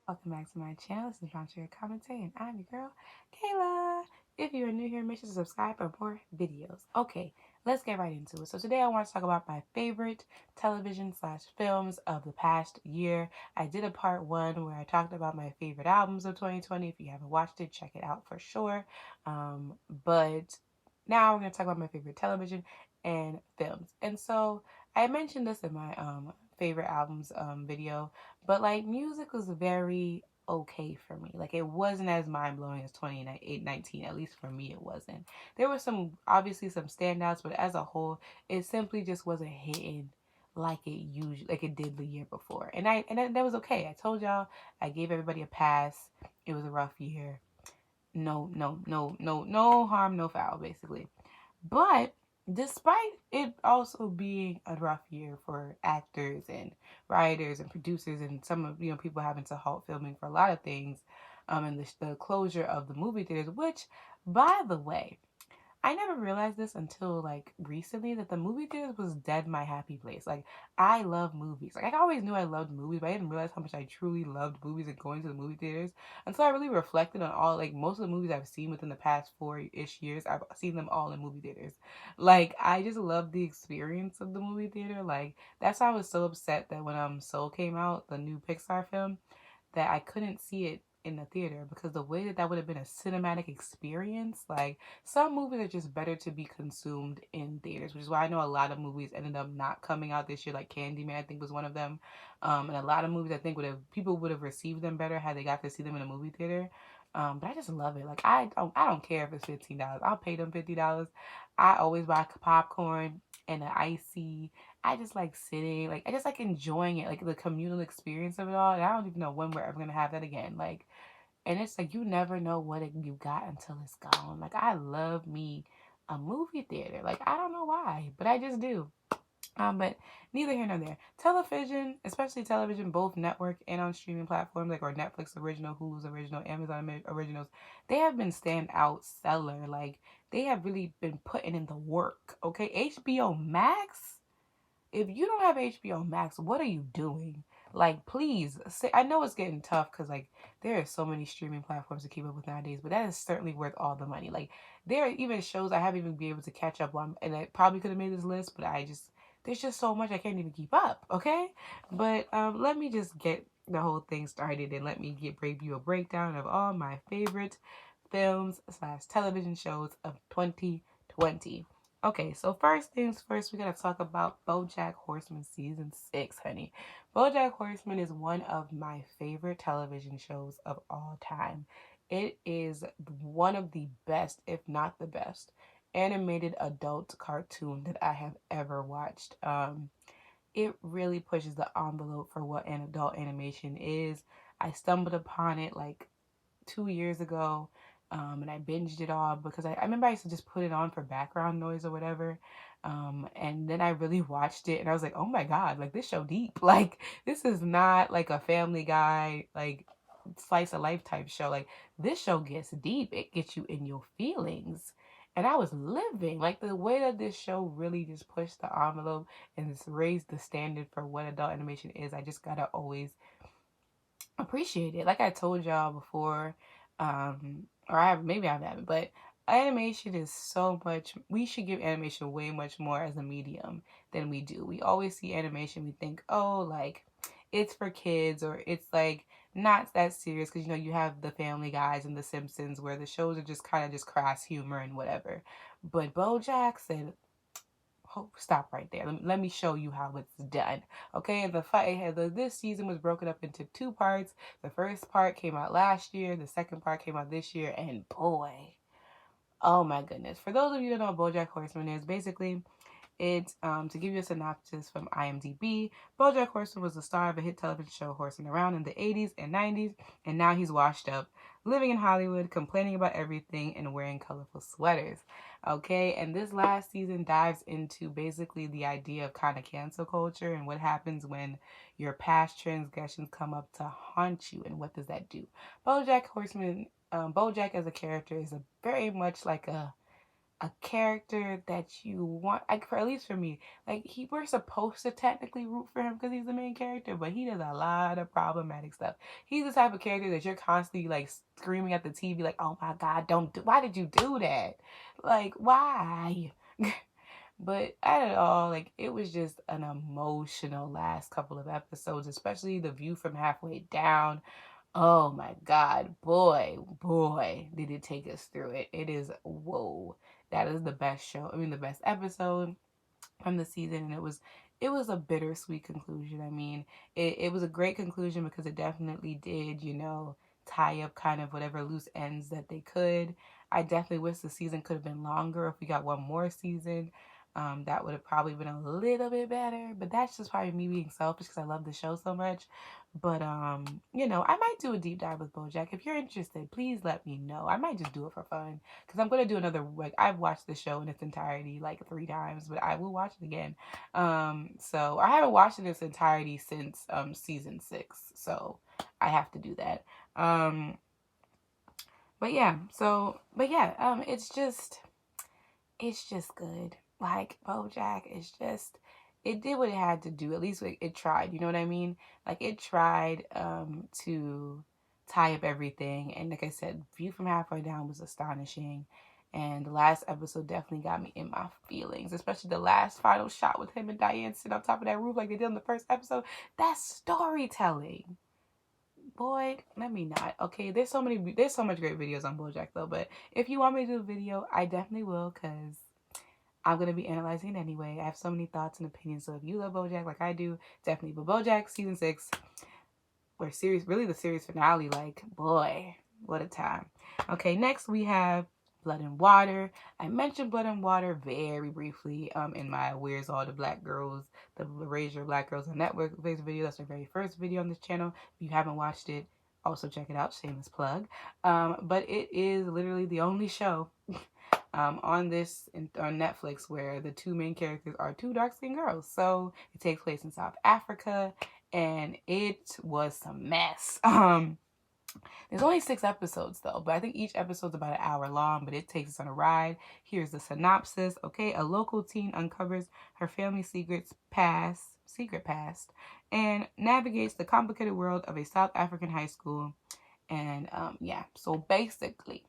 Welcome back to my channel. This is Brownsugar Commentary, and I'm your girl, Kayla. If you are new here, make sure to subscribe for more videos. Okay, let's get right into it. So today I want to talk about my favorite television slash films of the past year. I did a part one where I talked about my favorite albums of 2020. If you haven't watched it, check it out for sure. But now we're going to talk about my favorite television and films. And so I mentioned this in my favorite albums video, but like music was very okay for me. Like it wasn't as mind blowing as 2019, at least for me it wasn't. There were some obviously some standouts, but as a whole, it simply just wasn't hitting like it did the year before. And that was okay. I told y'all I gave everybody a pass. It was a rough year. No harm, no foul, basically. But despite it also being a rough year for actors and writers and producers and some of people having to halt filming for a lot of things, and the closure of the movie theaters, which, by the way, I never realized this until like recently that the movie theaters was dead my happy place. Like I love movies. Like I always knew I loved movies, but I didn't realize how much I truly loved movies and going to the movie theaters until I really reflected on all like most of the movies I've seen within the past 4-ish years. I've seen them all in movie theaters. Like I just love the experience of the movie theater. Like that's why I was so upset that when Soul came out, the new Pixar film, that I couldn't see it in the theater because the way that would have been a cinematic experience, like some movies are just better to be consumed in theaters, which is why I know a lot of movies ended up not coming out this year, like Candyman I think was one of them, and a lot of movies I think people would have received them better had they got to see them in a movie theater. But I just love it. Like I don't care if it's $15. I'll pay them $50. I always buy popcorn and an icy. I just like sitting, like I just like enjoying it, like the communal experience of it all. And I don't even know when we're ever gonna have that again. Like, and it's like you never know you got until it's gone. Like I love me a movie theater. Like I don't know why, but I just do. But neither here nor there. Television, especially television, both network and on streaming platforms like or Netflix original, Hulu's original, Amazon originals, they have been standout seller. Like they have really been putting in the work. Okay, HBO Max, if you don't have HBO Max, what are you doing? Like, please, say, I know it's getting tough because, like, there are so many streaming platforms to keep up with nowadays, but that is certainly worth all the money. Like, there are even shows I haven't even been able to catch up on, and I probably could have made this list, but there's just so much I can't even keep up, okay? But let me just get the whole thing started and let me break you a breakdown of all my favorite films slash television shows of 2020. Okay, so first things first, we gotta talk about BoJack Horseman season 6, honey. BoJack Horseman is one of my favorite television shows of all time. It is one of the best, if not the best, animated adult cartoon that I have ever watched. It really pushes the envelope for what an adult animation is. I stumbled upon it like 2 years ago. And I binged it all because I remember I used to just put it on for background noise or whatever. And then I really watched it and I was like, oh my God, like this show deep. Like this is not like a Family Guy, like slice of life type show. Like this show gets deep. It gets you in your feelings. And I was living like the way that this show really just pushed the envelope and just raised the standard for what adult animation is. I just gotta always appreciate it. Like I told y'all before, or I have maybe I haven't, but animation is so much. We should give animation way much more as a medium than we do. We always see animation, we think, oh, like it's for kids or it's like not that serious because you have the Family Guys and the Simpsons where the shows are just kind of just crass humor and whatever. But BoJack said, oh, stop right there. Let me show you how it's done. Okay, and the fight this season was broken up into two parts. The first part came out last year. The second part came out this year. And boy, oh my goodness. For those of you who don't know what BoJack Horseman is, basically it's to give you a synopsis from IMDb. BoJack Horseman was the star of a hit television show Horsing Around in the 80s and 90s, and now he's washed up, living in Hollywood, complaining about everything, and wearing colorful sweaters. Okay, and this last season dives into basically the idea of kind of cancel culture and what happens when your past transgressions come up to haunt you, and what does that do? BoJack Horseman, BoJack as a character is very much like a character that you want, like, for at least for me, like, we're supposed to technically root for him because he's the main character, but he does a lot of problematic stuff. He's the type of character that you're constantly like screaming at the TV, like, "Oh my God, don't do! Why did you do that? Like, why?" But at it all, like, it was just an emotional last couple of episodes, especially the view from halfway down. Oh my God, boy, did it take us through it. It is, whoa, that is the best show. I mean, the best episode from the season, and it was a bittersweet conclusion. I mean, it was a great conclusion because it definitely did, tie up kind of whatever loose ends that they could. I definitely wish the season could have been longer. If we got one more season, that would have probably been a little bit better. But that's just probably me being selfish because I love the show so much. But I might do a deep dive with BoJack. If you're interested, please let me know. I might just do it for fun because I'm gonna do another. Like, I've watched the show in its entirety like 3 times, but I will watch it again. So I haven't watched it in its entirety since season 6, so I have to do that. But yeah, it's just good. Like, BoJack is just, it did what it had to do. At least it tried. You know what I mean? Like, it tried to tie up everything. And like I said, View from Halfway Down was astonishing. And the last episode definitely got me in my feelings, especially the last final shot with him and Diane sitting on top of that roof like they did in the first episode. That's storytelling. Boy, let me not. Okay, there's so much great videos on BoJack though. But if you want me to do a video, I definitely will, because I'm going to be analyzing it anyway. I have so many thoughts and opinions. So if you love BoJack like I do, definitely. But BoJack season 6, or really the series finale, like, boy, what a time. Okay, next we have Blood and Water. I mentioned Blood and Water very briefly in my Where's All the Black Girls, the Raise Your Black Girls on Network video. That's my very first video on this channel. If you haven't watched it, also check it out. Shameless plug. But it is literally the only show on on Netflix where the two main characters are two dark-skinned girls. So it takes place in South Africa, and it was some mess. There's only 6 episodes though, but I think each episode's about an hour long, but it takes us on a ride. Here's the synopsis. Okay, a local teen uncovers her family's secret past, and navigates the complicated world of a South African high school. And so basically,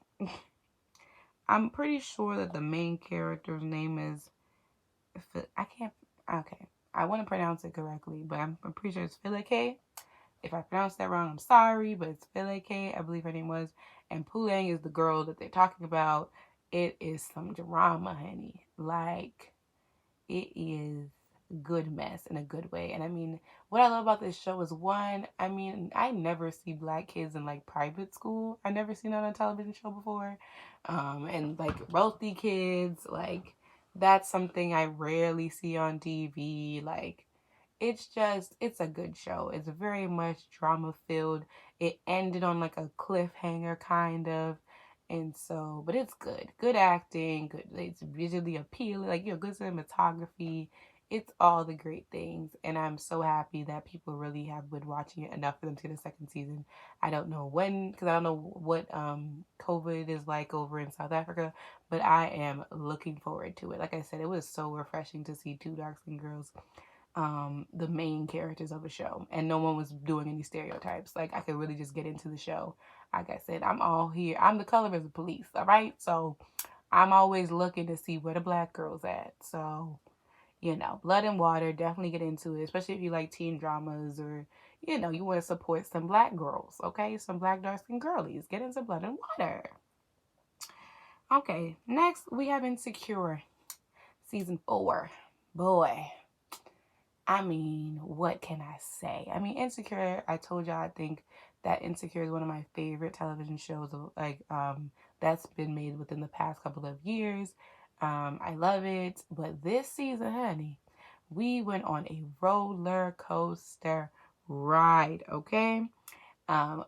I'm pretty sure that the main character's name is, okay, I want to pronounce it correctly, but I'm pretty sure it's Phileke. If I pronounced that wrong, I'm sorry, but it's Phileke, I believe her name was. And Pulang is the girl that they're talking about. It is some drama, honey. Like, it is good mess in a good way. And I mean, what I love about this show is, one, I mean, I never see black kids in like private school. I never seen it on a television show before. And like wealthy kids, like, that's something I rarely see on TV. Like, it's a good show. It's very much drama filled. It ended on like a cliffhanger kind of. And so, but it's good. Good acting, good. It's visually appealing, like, good cinematography. It's all the great things. And I'm so happy that people really have been watching it enough for them to get a second season. I don't know when, because I don't know what COVID is like over in South Africa, but I am looking forward to it. Like I said, it was so refreshing to see two dark-skinned girls, the main characters of a show, and no one was doing any stereotypes. Like, I could really just get into the show. Like I said, I'm all here. I'm the color of the police, all right? So I'm always looking to see where the black girls at. So, Blood and Water, definitely get into it, especially if you like teen dramas, or, you want to support some black girls, okay? Some black dark-skinned girlies. Get into Blood and Water. Okay, next we have Insecure, season 4. Boy, I mean, what can I say? I mean, Insecure, I told y'all, I think that Insecure is one of my favorite television shows, like, that's been made within the past couple of years. I love it. But this season, honey, we went on a roller coaster ride, okay?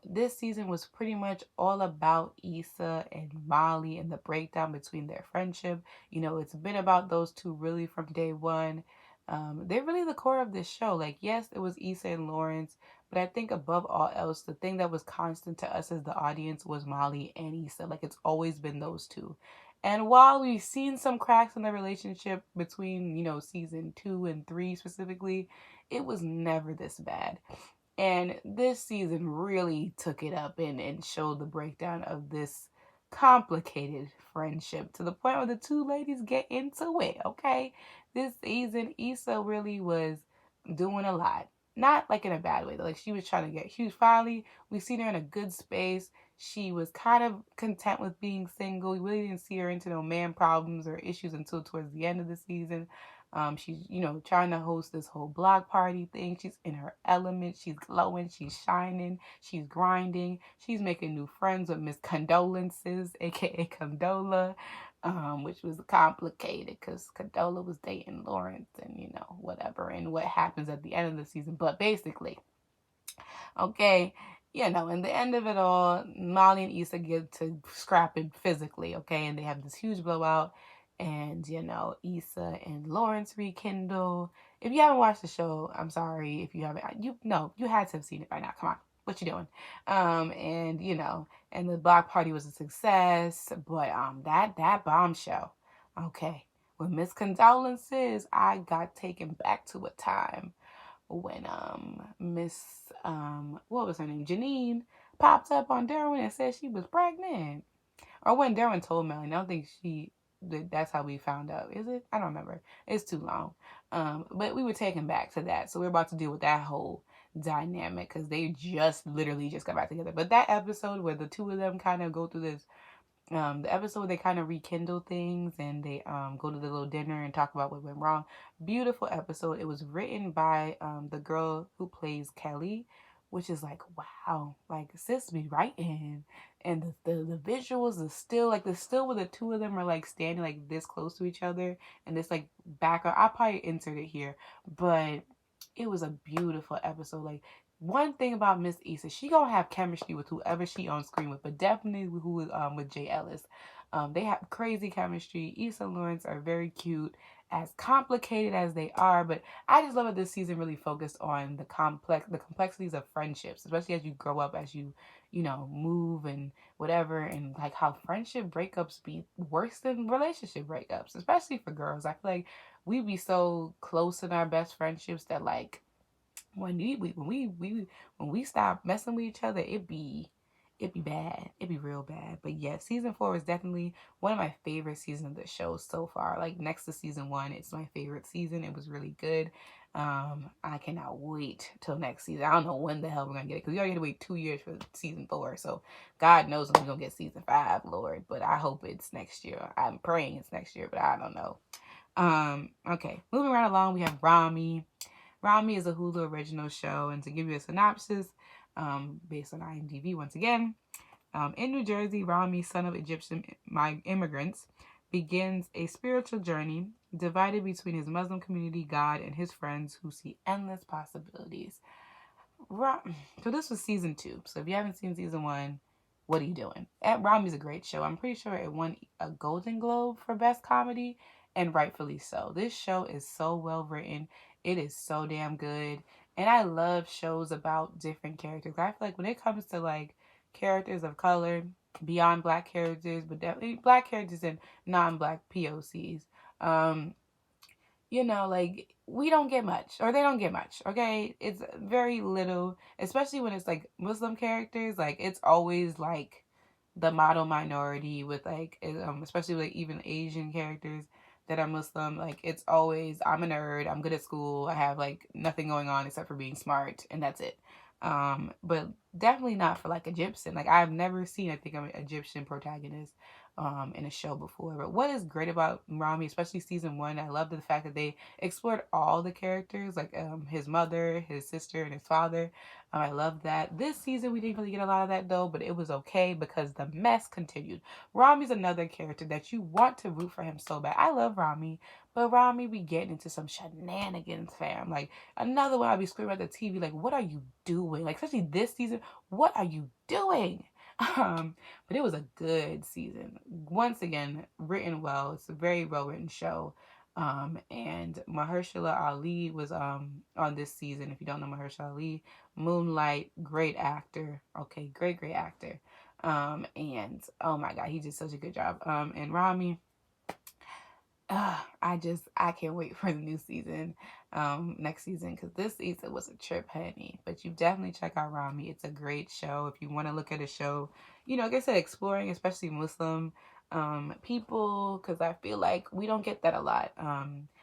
This season was pretty much all about Issa and Molly and the breakdown between their friendship. It's been about those two really from day one. They're really the core of this show. Like, yes, it was Issa and Lawrence, but I think above all else, the thing that was constant to us as the audience was Molly and Issa. Like, it's always been those two. And while we've seen some cracks in the relationship between, season 2 and 3 specifically, it was never this bad. And this season really took it up and showed the breakdown of this complicated friendship to the point where the two ladies get into it, okay? This season, Issa really was doing a lot. Not like in a bad way, though. Like she was trying to get huge. Finally, we seen her in a good space. She was kind of content with being single. We really didn't see her into no man problems or issues until towards the end of the season. She's, trying to host this whole block party thing. She's in her element. She's glowing. She's shining. She's grinding. She's making new friends with Miss Condolences, aka Condola, which was complicated because Condola was dating Lawrence and, whatever, and what happens at the end of the season. But basically, okay, in the end of it all, Molly and Issa get to scrapping physically, okay, and they have this huge blowout, and Issa and Lawrence rekindle. If you haven't watched the show, I'm sorry if you haven't. You had to have seen it by now. Come on, what you doing? And and the block party was a success, but that bombshell, okay, with Miss Condolences, I got taken back to a time when Miss what was her name, Janine, popped up on Derwin and said she was pregnant, or when Derwin told Melanie. I don't think that's how we found out. Is it? I don't remember. It's too long. But we were taken back to that, so we're about to deal with that whole dynamic because they just literally just got back together. But that episode where the two of them kind of go through this the episode where they kind of rekindle things and they go to the little dinner and talk about what went wrong. Beautiful episode. It was written by the girl who plays Kelly, which is like, wow, like sis be writing. And the visuals, the still where the two of them are like standing like this close to each other and this like background. I'll probably insert it here, but it was a beautiful episode. Like, one thing about Miss Issa, she gonna have chemistry with whoever she on screen with, but definitely with Jay Ellis. They have crazy chemistry. Issa and Lawrence are very cute, as complicated as they are. But I just love that this season really focused on the complexities of friendships, especially as you grow up, as you move and whatever, and like how friendship breakups be worse than relationship breakups, especially for girls. I feel like we be so close in our best friendships that like when we stop messing with each other, it be bad. It be real bad. But yeah, season 4 is definitely one of my favorite seasons of the show so far. Like next to season 1, it's my favorite season. It was really good. I cannot wait till next season. I don't know when the hell we're gonna get it because we already had to wait 2 years for season 4. So God knows when we're gonna get season 5, Lord. But I hope it's next year. I'm praying it's next year, but I don't know. Okay, moving right along, we have Rami. Rami is a Hulu original show, and to give you a synopsis, based on IMDb once again, in New Jersey, Rami, son of Egyptian immigrants, begins a spiritual journey divided between his Muslim community, God, and his friends who see endless possibilities. So this was season 2. So if you haven't seen season 1, what are you doing? Rami's a great show. I'm pretty sure it won a Golden Globe for Best Comedy, and rightfully so. This show is so well written. It is so damn good. And I love shows about different characters. I feel like when it comes to like characters of color, beyond black characters, but definitely black characters and non-black POCs, like we don't get much or they don't get much, okay? It's very little, especially when it's like Muslim characters. Like it's always like the model minority with like, especially like even Asian characters that are Muslim. Like it's always, I'm a nerd, I'm good at school, I have like nothing going on except for being smart, and that's it. But definitely not for like Egyptian. Like I've never seen, I think, an Egyptian protagonist in a show before. But what is great about Rami, especially season 1, I love the fact that they explored all the characters, like his mother, his sister, and his father. I love that. This season we didn't really get a lot of that though, but it was okay because the mess continued. Rami's another character that you want to root for him so bad. I love Rami, but Rami be getting into some shenanigans, fam. Like another one, I'll be screaming at the TV, like, what are you doing? Like, especially this season, what are you doing? But it was a good season. Once again, written well. It's a very well written show. And Mahershala Ali was on this season. If you don't know Mahershala Ali, Moonlight, great actor. Okay, great actor. And oh my god, he did such a good job. And Rami, I can't wait for the new season, next season, because this season was a trip, honey. But you definitely check out Rami. It's a great show if you want to look at a show, like I said, exploring especially Muslim people, because I feel like we don't get that a lot.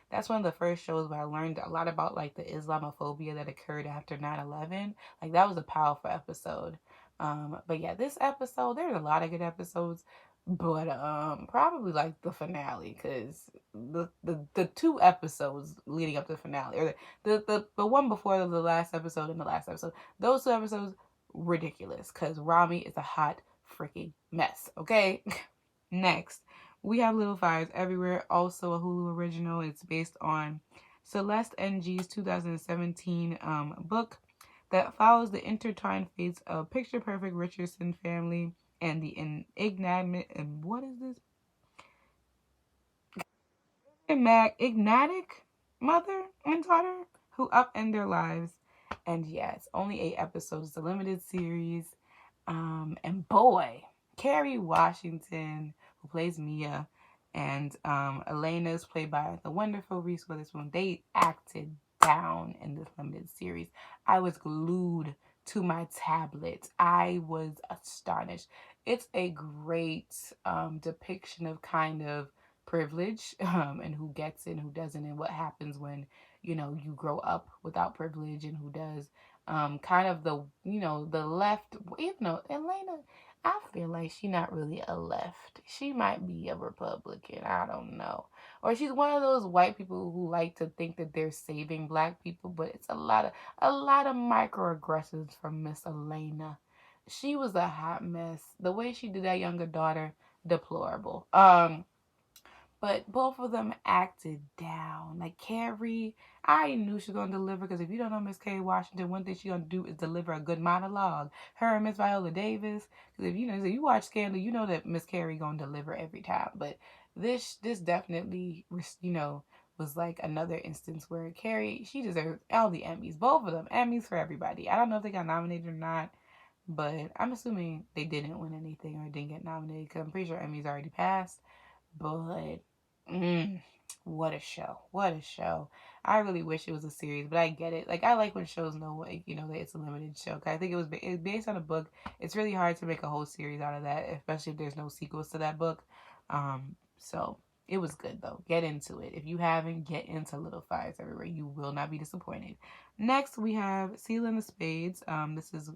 That's one of the first shows where I learned a lot about like the Islamophobia that occurred after 9/11. Like that was a powerful episode. But yeah, this episode, there's a lot of good episodes, but probably like the finale, because the two episodes leading up to the finale, or the one before the last episode and the last episode, those two episodes ridiculous, because Rami is a hot freaking mess. Okay. Next, we have Little Fires Everywhere, also a Hulu original. It's based on Celeste Ng's 2017 book that follows the intertwined fates of picture perfect Richardson family and the enigmatic, and what is this? Enigmatic mother and daughter who upend their lives. And yeah, it's only 8 episodes. It's a limited series. And boy, Kerry Washington, who plays Mia, and Elena is played by the wonderful Reese Witherspoon. They acted down in this limited series. I was glued to my tablet. I was astonished. It's a great depiction of kind of privilege, and who gets it and who doesn't, and what happens when you grow up without privilege, and who does. Kind of the left, even though Elena, I feel like she's not really a left. She might be a Republican. I don't know. Or she's one of those white people who like to think that they're saving black people, but it's a lot of microaggressions from Miss Elena. She was a hot mess. The way she did that younger daughter, deplorable. But both of them acted down. Like Carrie, I knew she was gonna deliver, because if you don't know Miss Kerry Washington, one thing she gonna do is deliver a good monologue. Her and Miss Viola Davis. Because if you watch Scandal, you know that Miss Kerry gonna deliver every time. But this definitely was like another instance where Carrie, she deserves all the Emmys, both of them, Emmys for everybody. I don't know if they got nominated or not, but I'm assuming they didn't win anything or didn't get nominated, because I'm pretty sure Emmys already passed. But mm, what a show! What a show! I really wish it was a series, but I get it. Like I like when shows know, like, that it's a limited show. 'Cause I think it's based on a book. It's really hard to make a whole series out of that, especially if there's no sequels to that book. So it was good though. Get into it. If you haven't, get into Little Fires Everywhere. You will not be disappointed. Next, we have Seal in the Spades. This is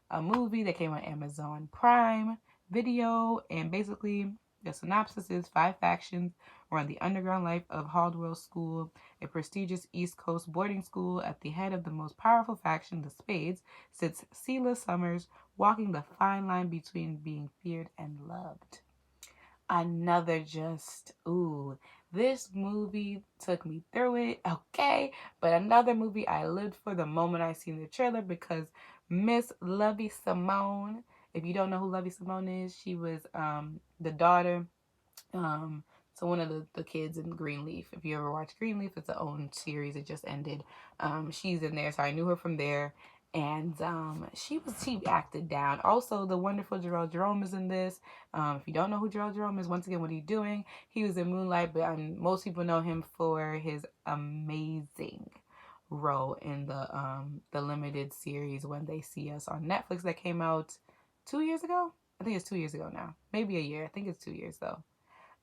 a movie that came on Amazon Prime Video, and basically the synopsis is 5 factions run the underground life of Haldwell School, a prestigious East Coast boarding school. At the head of the most powerful faction, the Spades, sits Selah Summers, walking the fine line between being feared and loved. Another just, ooh, this movie took me through it, okay? But another movie I lived for the moment I seen the trailer, because Miss Lovey Simone, if you don't know who Lovey Simone is, she was the daughter um to one of the kids in Greenleaf. If you ever watch Greenleaf, it's a own series. It just ended. She's in there, so I knew her from there. And she acted down. Also, the wonderful Jerome Jerome is in this. If you don't know who Jerome Jerome is, once again, what are you doing? He was in Moonlight, but most people know him for his amazing role in the limited series When They See Us on Netflix that came out 2 years ago. I think it's 2 years ago now. Maybe a year. I think it's 2 years though.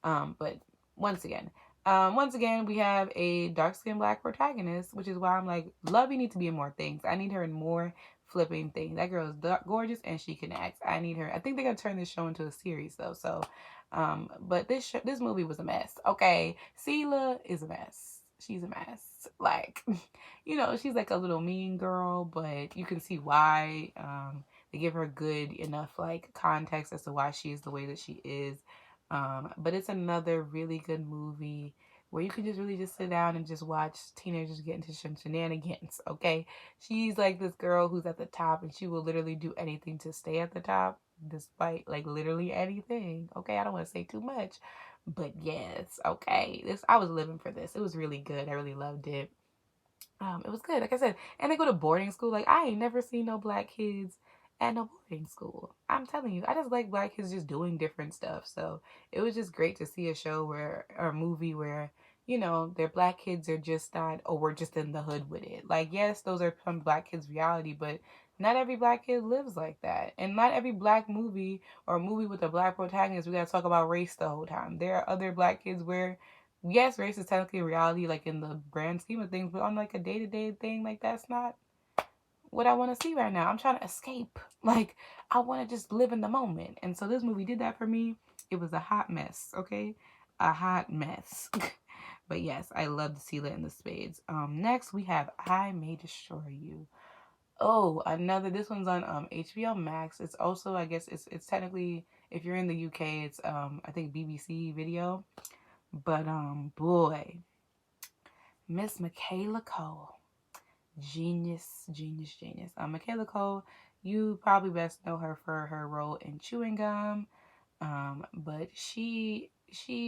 But once again, we have a dark-skinned black protagonist, which is why I'm like, Lovey needs to be in more things. I need her in more flipping things. That girl is gorgeous and she can act. I need her. I think they're gonna turn this show into a series though. So, but this movie was a mess. Okay, Selah is a mess. She's a mess. Like, she's like a little mean girl, but you can see why. They give her good enough like context as to why she is the way that she is. But it's another really good movie where you can just really just sit down and just watch teenagers get into some shenanigans, okay? She's like this girl who's at the top, and she will literally do anything to stay at the top, despite like literally anything, okay? I don't want to say too much, but yes, okay. I was living for this. It was really good. I really loved it. It was good, like I said. And they go to boarding school. Like, I ain't never seen no black kids at a boarding school. I'm telling you, I just like black kids just doing different stuff. So it was just great to see a show where, or a movie where, you know, their black kids are just not, oh, we're just in the hood with it. Like, yes, those are some black kids' reality, but not every black kid lives like that. And not every black movie or movie with a black protagonist, we gotta talk about race the whole time. There are other black kids where, yes, race is technically a reality, like in the grand scheme of things, but on like a day to day thing, like that's not what I want to see right now. I'm trying to escape. Like, I want to just live in the moment. And so this movie did that for me. It was a hot mess, okay? A hot mess. But yes, I love to see that in the spades. Next we have I May Destroy You. Oh, another. This one's on HBO Max. It's also, I guess, it's technically, if you're in the UK, it's I think BBC Video. But boy, Miss Michaela Cole, genius, genius, genius. Michaela Cole, you probably best know her for her role in Chewing Gum. But she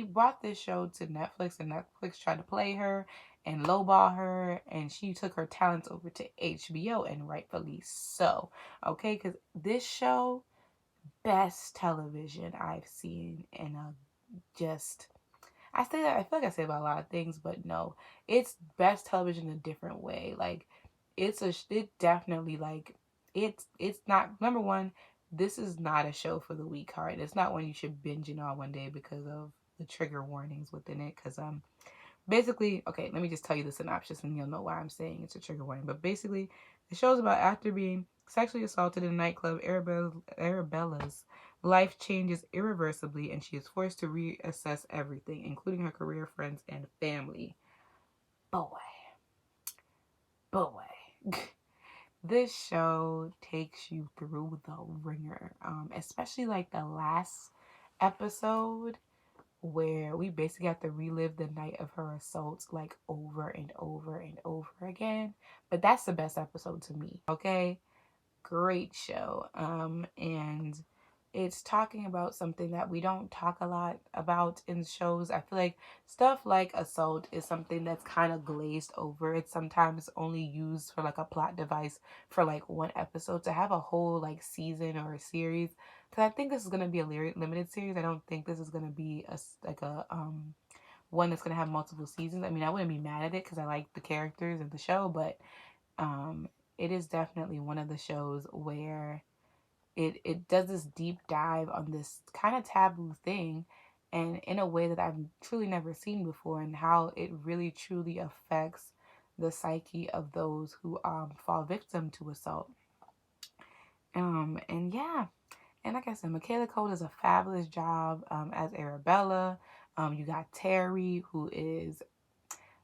brought this show to Netflix, and Netflix tried to play her and lowball her, and she took her talents over to HBO, and rightfully so. Okay, because this show, best television I've seen in a just. I say that, I feel like I say about a lot of things, but no, it's best television in a different way. Like, it definitely, like, it's not, number one, this is not a show for the weak heart. It's not one you should binge in all one day because of the trigger warnings within it. Because basically, okay, let me just tell you the synopsis and you'll know why I'm saying it's a trigger warning. But basically, the show's about, after being sexually assaulted in a nightclub, Arabella's life changes irreversibly, and she is forced to reassess everything, including her career, friends, and family. Boy, boy. This show takes you through the ringer, especially like the last episode where we basically have to relive the night of her assault like over and over and over again. But that's the best episode to me. Okay, great show. And it's talking about something that we don't talk a lot about in shows. I feel like stuff like assault is something that's kind of glazed over. It's sometimes only used for like a plot device for like one episode. To have a whole like season or a series, because I think this is going to be a limited series. I don't think this is going to be a like a one that's going to have multiple seasons. I mean, I wouldn't be mad at it because I like the characters of the show, but um it is definitely one of the shows where it does this deep dive on this kind of taboo thing, and in a way that I've truly never seen before, and how it really truly affects the psyche of those who fall victim to assault. And yeah, and like I said, Michaela Cole does a fabulous job as Arabella. You got Terry, who is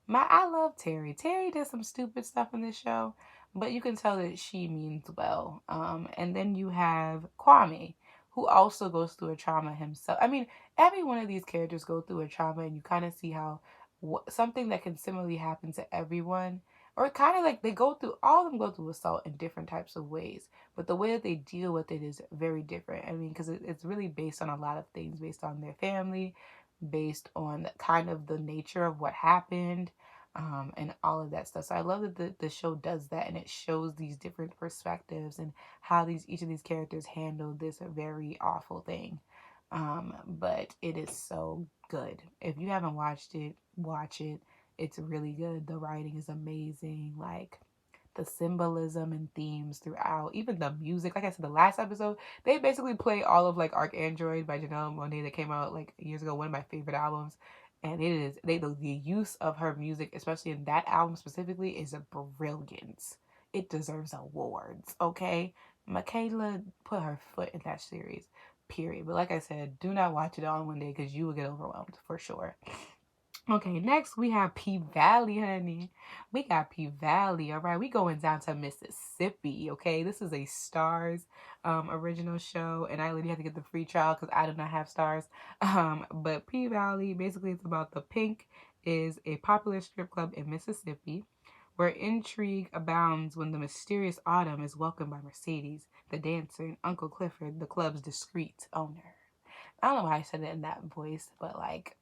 I love Terry. Terry did some stupid stuff in this show, but you can tell that she means well. And then you have Kwame, who also goes through a trauma himself. I mean, every one of these characters go through a trauma, and you kind of see how something that can similarly happen to everyone, or kind of like they go through, all of them go through assault in different types of ways, but the way that they deal with it is very different. I mean, because it's really based on a lot of things, based on their family, based on kind of the nature of what happened, and all of that stuff. So I love that the show does that, and it shows these different perspectives and how each of these characters handle this very awful thing. But it is so good. If you haven't watched it, watch it. It's really good. The writing is amazing. Like, the symbolism and themes throughout, even the music. Like I said, the last episode, they basically play all of like Archandroid by Janelle Monáe that came out like years ago, one of my favorite albums. And it is the use of her music, especially in that album specifically, is a brilliance. It deserves awards, okay? Michaela put her foot in that series, period. But like I said, do not watch it all in one day because you will get overwhelmed for sure. Okay, next we have P Valley, honey. We got P Valley, all right? We going down to Mississippi, okay? This is a Stars original show, and I literally had to get the free trial because I do not have Stars. But P Valley, basically it's about the Pink is a popular strip club in Mississippi where intrigue abounds when the mysterious Autumn is welcomed by Mercedes, the dancer, and Uncle Clifford, the club's discreet owner. I don't know why I said it in that voice, but like,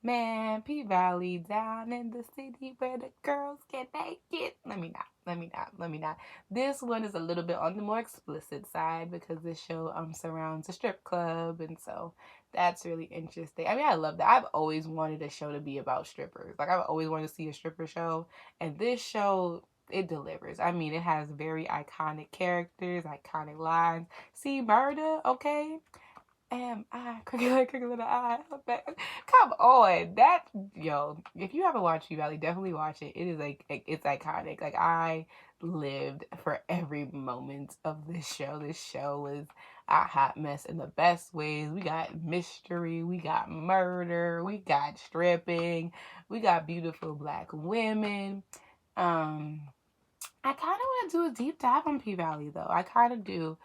man, P Valley down in the city where the girls get naked. Let me not. Let me not. This one is a little bit on the more explicit side because this show surrounds a strip club, and so that's really interesting. I mean, I love that. I've always wanted a show to be about strippers. Like I've always wanted to see a stripper show, and this show, it delivers. I mean, it has very iconic characters, iconic lines. See murder, okay? Am I crooked little eye? Come on, that yo. If you haven't watched P-Valley, definitely watch it. It is like it's iconic. Like I lived for every moment of this show. This show was a hot mess in the best ways. We got mystery, we got murder, we got stripping, we got beautiful black women. Um, I kind of want to do a deep dive on P-Valley though. I kind of do.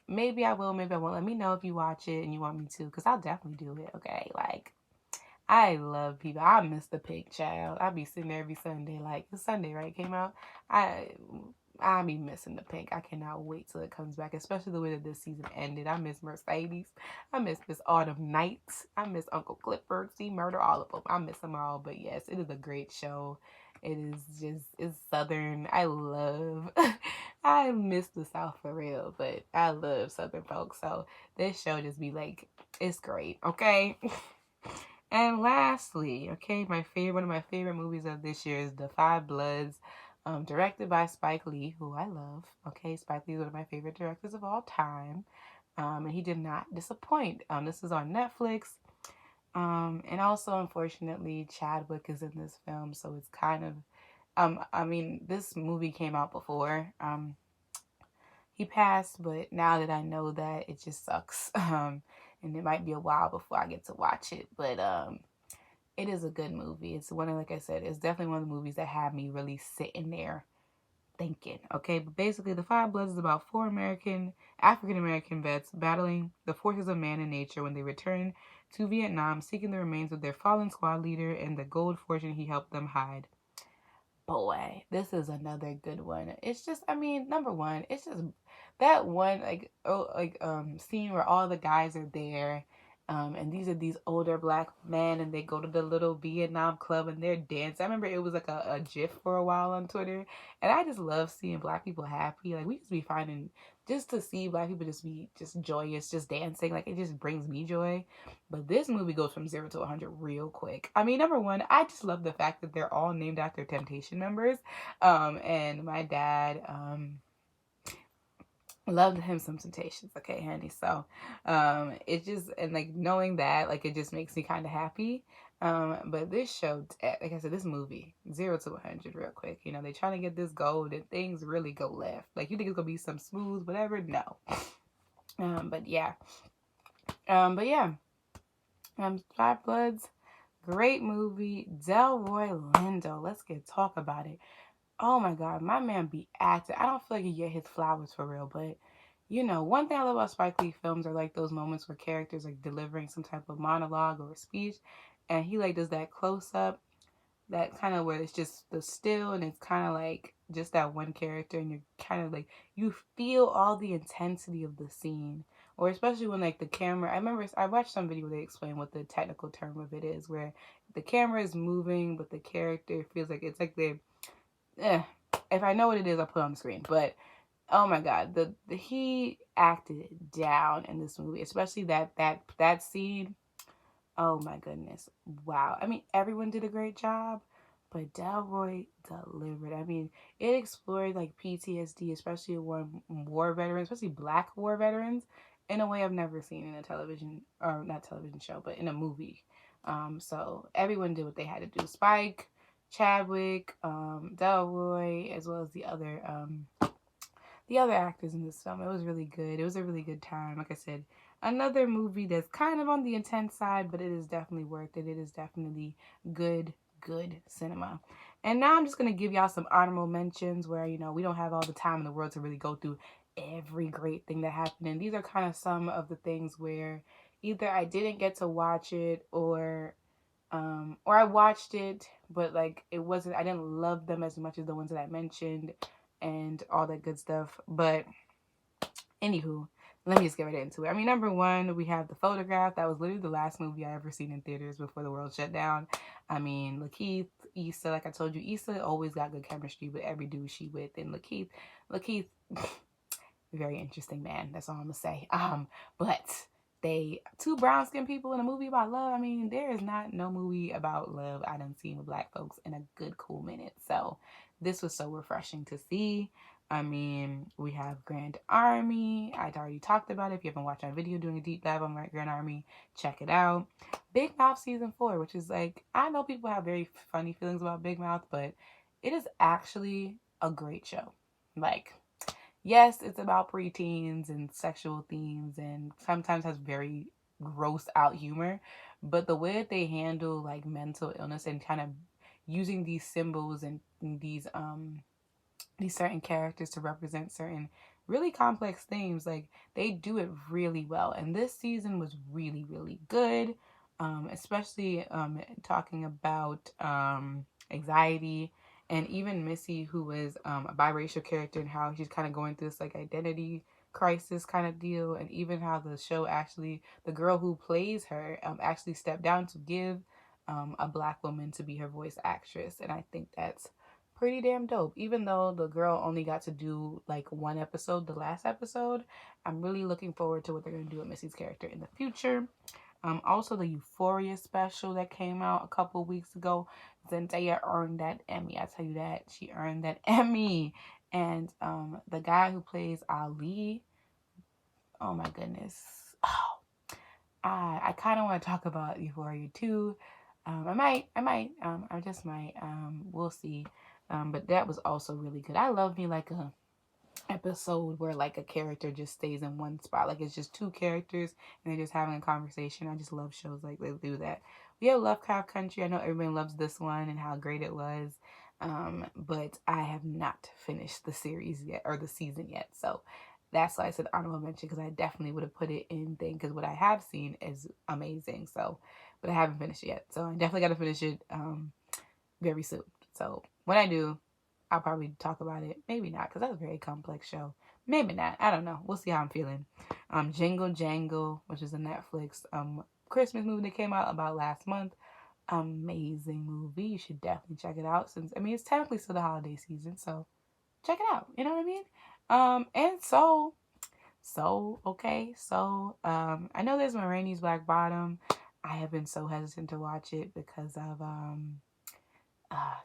Maybe I will, maybe I won't. Let me know if you watch it and you want me to, because I'll definitely do it. Okay, like I love people. I miss the Pink Child. I be sitting there every Sunday. Like it's Sunday, right? Came out. I be missing the Pink. I cannot wait till it comes back, especially the way that this season ended. I miss Mercedes. I miss Miss Autumn Night. I miss Uncle Clifford. See Murder. All of them. I miss them all. But yes, it is a great show. It is just, it's Southern. I love, I miss the South for real, but I love Southern folks. So this show just be like, it's great, okay? And lastly, okay, one of my favorite movies of this year is The Five Bloods, directed by Spike Lee, who I love. Okay, Spike Lee is one of my favorite directors of all time, and he did not disappoint. This is on Netflix. And also, unfortunately, Chadwick is in this film, so it's kind of, I mean, this movie came out before, he passed, but now that I know that, it just sucks, and it might be a while before I get to watch it, but, it is a good movie. It's one of, like I said, it's definitely one of the movies that had me really sitting there thinking, okay? But basically, The Five Bloods is about four African-American vets battling the forces of man and nature when they return to Vietnam, seeking the remains of their fallen squad leader and the gold fortune he helped them hide. Boy, this is another good one. It's just, I mean, number one, it's just that one scene where all the guys are there, and these are these older black men, and they go to the little Vietnam club and they're dancing. I remember it was like a GIF for a while on Twitter, and I just love seeing black people happy. Like we just be finding, just to see black people just be just joyous, just dancing, like it just brings me joy. But this movie goes from 0 to 100 real quick. I mean, number one, I just love the fact that they're all named after Temptation members. And my dad loved him some Temptations, okay, honey. So it just, and like knowing that, like it just makes me kind of happy. But this show, like I said, this movie, 0 to 100 real quick. You know, they trying to get this gold and things really go left. Like you think it's gonna be some smooth, whatever? No. But yeah. Five Bloods, great movie. Delroy Lindo, let's talk about it. Oh my God, my man be acting. I don't feel like he get his flowers for real, but you know, one thing I love about Spike Lee films are like those moments where characters like delivering some type of monologue or a speech, and he like does that close up, that kind of where it's just the still, and it's kind of like just that one character, and you're kind of like, you feel all the intensity of the scene. Or especially when like the camera, I remember I watched some video where they explain what the technical term of it is, where the camera is moving but the character feels like it's like they if I know what it is, I'll put it on the screen. But oh my God, the he acted down in this movie, especially that scene. Oh my goodness. Wow. I mean, everyone did a great job, but Delroy delivered. I mean, it explored like PTSD, especially war veterans, especially black war veterans, in a way I've never seen in a television, or not television show, but in a movie. So everyone did what they had to do. Spike, Chadwick, Delroy, as well as the other actors in this film. It was really good. It was a really good time. Like I said, another movie that's kind of on the intense side, but it is definitely worth it. It is definitely good cinema. And now I'm just going to give y'all some honorable mentions where, you know, we don't have all the time in the world to really go through every great thing that happened. And these are kind of some of the things where either I didn't get to watch it, or I watched it, but like it wasn't, I didn't love them as much as the ones that I mentioned and all that good stuff. But anywho, let me just get right into it. I mean, number one, we have The Photograph. That was literally the last movie I ever seen in theaters before the world shut down. I mean, Lakeith, Issa. Like I told you, Issa always got good chemistry with every dude she with. And Lakeith, very interesting man. That's all I'm gonna say. But they two brown skinned people in a movie about love. I mean, there is not no movie about love I done seen with black folks in a good cool minute. So this was so refreshing to see. I mean, we have Grand Army. I'd already talked about it. If you haven't watched my video doing a deep dive on Grand Army, check it out. Big Mouth season 4, which is like, I know people have very funny feelings about Big Mouth, but it is actually a great show. Like, yes, it's about preteens and sexual themes and sometimes has very gross out humor, but the way that they handle like mental illness and kind of using these symbols and these certain characters to represent certain really complex themes, like they do it really well. And this season was really, really good. Especially talking about anxiety, and even Missy, who was a biracial character, and how she's kind of going through this like identity crisis kind of deal, and even how the show actually, the girl who plays her actually stepped down to give a black woman to be her voice actress. And I think that's pretty damn dope. Even though the girl only got to do like one episode, the last episode, I'm really looking forward to what they're going to do with Missy's character in the future. Also, the Euphoria special that came out a couple weeks ago, Zendaya earned that Emmy. I tell you that, she earned that Emmy. And the guy who plays Ali, oh my goodness. Oh, I kind of want to talk about Euphoria too. I might, I just might. We'll see. But that was also really good. I love me like a episode where like a character just stays in one spot, like it's just two characters and they're just having a conversation. I just love shows like they do that. We have Lovecraft Country. I know everybody loves this one and how great it was, but I have not finished the series yet, or the season yet, so that's why I said honorable mention, because I definitely would have put it in thing, because what I have seen is amazing. So, but I haven't finished it yet, so I definitely got to finish it very soon. So when I do, I'll probably talk about it. Maybe not, because that's a very complex show. Maybe not. I don't know. We'll see how I'm feeling. Jingle Jangle, which is a Netflix Christmas movie that came out about last month. Amazing movie. You should definitely check it out. Since, I mean, it's technically still the holiday season, so check it out. You know what I mean? And okay. So, I know there's Maraine's Black Bottom. I have been so hesitant to watch it because of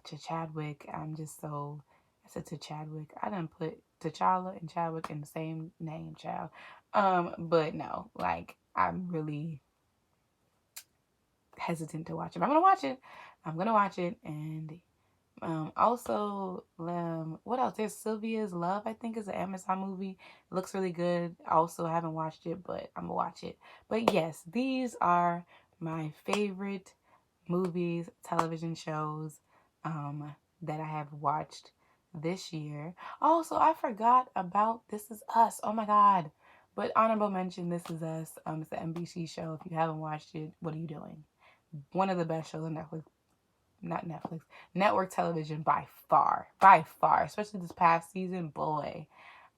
to Chadwick. I'm just so, I said to Chadwick. I done put T'Challa and Chadwick in the same name, child. But no, like I'm really hesitant to watch it. I'm gonna watch it. And also, what else? There's Sylvia's Love, I think is an Amazon movie. It looks really good. Also, I haven't watched it, but I'm gonna watch it. But yes, these are my favorite movies, television shows that I have watched this year. Also, I forgot about This Is Us. Oh my God. But honorable mention, This Is Us. It's an NBC show. If you haven't watched it, what are you doing? One of the best shows on Netflix. Not Netflix. Network television by far. By far. Especially this past season. Boy.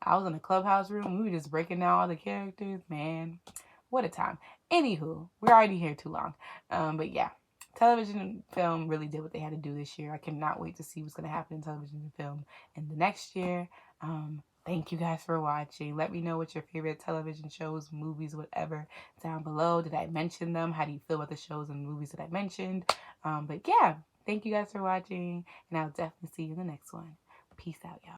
I was in a clubhouse room. We were just breaking down all the characters. Man. What a time. Anywho, we're already here too long. But yeah. Television and film really did what they had to do this year. I cannot wait to see what's going to happen in television and film in the next year. Thank you guys for watching. Let me know what your favorite television shows, movies, whatever, down below. Did I mention them? How do you feel about the shows and movies that I mentioned? But yeah, thank you guys for watching, and I'll definitely see you in the next one. Peace out, y'all.